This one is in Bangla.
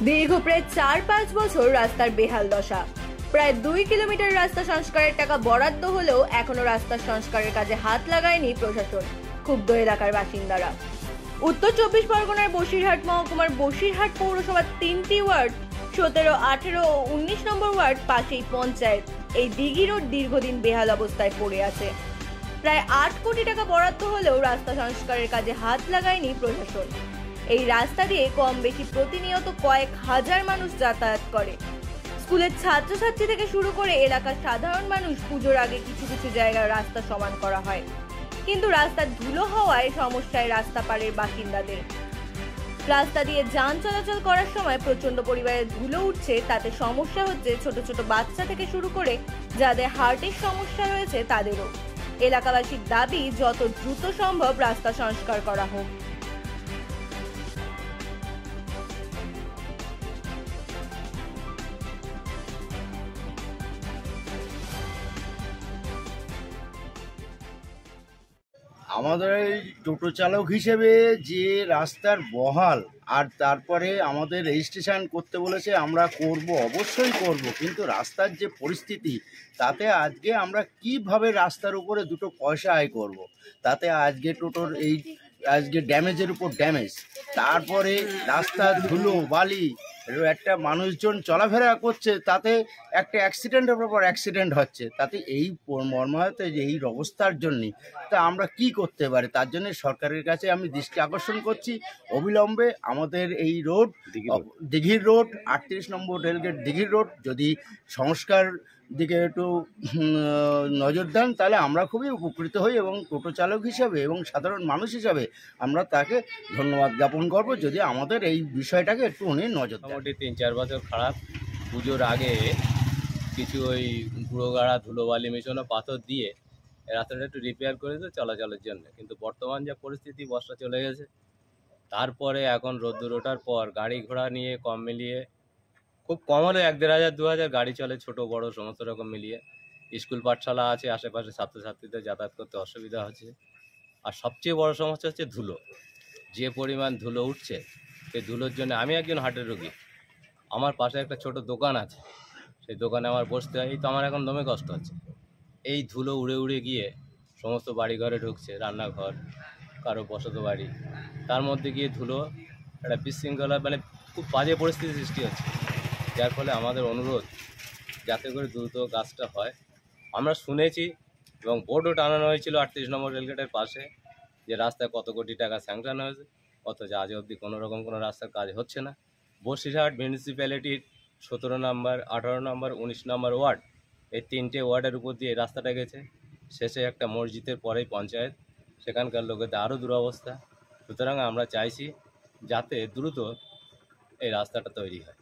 দীর্ঘ প্রায় ৪-৫ বছর রাস্তার বেহাল দশা। প্রায় ২ কিলোমিটার রাস্তা সংস্কারের টাকা বরাদ্দ হলেও এখনো রাস্তার সংস্কারের কাজে হাত লাগায়নি প্রশাসন, ক্ষুব্ধ এলাকার বাসিন্দারা। উত্তর ২৪ পরগনার বসিরহাট মহকুমার বসিরহাট পৌরসভার ৩টি ওয়ার্ড ১৭, ১৮ ও ১৯ নম্বর ওয়ার্ড পাশেই পঞ্চায়েত। এই দিঘি রোড দীর্ঘদিন বেহাল অবস্থায় পড়ে আছে। প্রায় ৮ কোটি টাকা বরাদ্দ হলেও রাস্তা সংস্কারের কাজে হাত লাগায়নি প্রশাসন। এই রাস্তা দিয়ে কম বেশি প্রতিনিয়ত কয়েক হাজার মানুষ যাতায়াত করে। স্কুলের ছাত্রছাত্রী থেকে শুরু করে এলাকার সাধারণ মানুষ পুজোর আগে কিছু কিছু জায়গায় রাস্তা সমান করা হয়, কিন্তু রাস্তা ধুলো হওয়ায় সমস্যায় রাস্তা পারের বাসিন্দাদের। রাস্তা দিয়ে যান চলাচল করার সময় প্রচন্ড পরিমাণে ধুলো উঠছে, তাতে সমস্যা হচ্ছে ছোট ছোট বাচ্চা থেকে শুরু করে যাদের হার্টের সমস্যা রয়েছে তাদেরও। এলাকাবাসীর দাবি যত দ্রুত সম্ভব রাস্তা সংস্কার করা হোক। আমাদের এই টোটো চালক হিসেবে যে রাস্তার বহাল আর তারপরে আমাদের রেজিস্ট্রেশন করতে বলেছে, আমরা করব, অবশ্যই করব, কিন্তু রাস্তার যে পরিস্থিতি তাতে আজকে আমরা কিভাবে রাস্তার উপরে দুটো পয়সা আয় করব। তাতে আজকে টোটোর আজকে ড্যামেজের উপর ড্যামেজ, তারপরে রাস্তা ধুলো বালি, একটা মানুষজন চলাফেরা করছে, তাতে একটা অ্যাক্সিডেন্টের পর অ্যাক্সিডেন্ট হচ্ছে। তাতে এই মর্মাহত যে এই অবস্থার জন্যে তা আমরা কি করতে পারি, তার জন্য সরকারের কাছে আমি দৃষ্টি আকর্ষণ করছি, অবিলম্বে আমাদের এই রোড দিঘির রোড ৩৮ নম্বর রেলগেট দিঘির রোড যদি সংস্কার দিকে একটু নজর দেন তাহলে আমরা খুবই উপকৃত হই, এবং টোটো চালক হিসাবে এবং সাধারণ মানুষ হিসাবে আমরা তাকে ধন্যবাদ জ্ঞাপন করব যদি আমাদের এই বিষয়টাকে একটু উনি নজর দেন। মোটামুটি ৩-৪ বছর খারাপ। পুজোর আগে কিছু ওই গুঁড়ো গাড়া ধুলোবালি মেশানো পাথর দিয়ে রাস্তাটা একটু রিপেয়ার করে দিত চলাচলের জন্য, কিন্তু বর্তমান যা পরিস্থিতি, বর্ষা চলে গেছে, তারপরে এখন রোদ্দুর ওঠার পর গাড়ি ঘোড়া নিয়ে কম মিলিয়ে খুব কম হলে ১-১,৫০০-২,০০০ গাড়ি চলে, ছোট বড় সমস্ত রকম মিলিয়ে। স্কুল পাঠশালা আছে, আশেপাশে ছাত্রছাত্রীদের যাতায়াত করতে অসুবিধা হচ্ছে। আর সবচেয়ে বড় সমস্যা হচ্ছে ধুলো। যে পরিমাণ ধুলো উঠছে, সেই ধুলোর জন্য আমি একজন হার্টের রোগী, আমার পাশে একটা ছোট দোকান আছে, সেই দোকানে আমার বসতে হয়, এই তো আমার এখন দমে কষ্ট হচ্ছে। এই ধুলো উড়ে উড়ে গিয়ে সমস্ত বাড়িঘরে ঢুকছে, রান্নাঘর, কারো বসত বাড়ি, তার মধ্যে গিয়ে ধুলো একটা বিশৃঙ্খলা, মানে খুব বাজে পরিস্থিতি সৃষ্টি হচ্ছে। যার ফলে আমাদের অনুরোধ যাতে করে দ্রুত কাজটা হয়। আমরা শুনেছি এবং বোর্ডও টানানো হয়েছিল ৩৮ নম্বর রেলগেটের পাশে যে রাস্তায় কত কোটি টাকা স্যাংশন হয়েছে, অথচ আজ অবধি কোনো রকম কোনো রাস্তার কাজ হচ্ছে না। বসিরহাট মিউনিসিপ্যালিটির ১৭ নম্বর, ১৮ নম্বর, ১৯ নম্বর ওয়ার্ড, এই ৩টে ওয়ার্ডের উপর দিয়ে রাস্তাটা গেছে। শেষে একটা মসজিদের পরেই পঞ্চায়েত, সেখানকার লোকেদের আরও দুরবস্থা। সুতরাং আমরা চাইছি যাতে দ্রুত এই রাস্তাটা তৈরি হয়।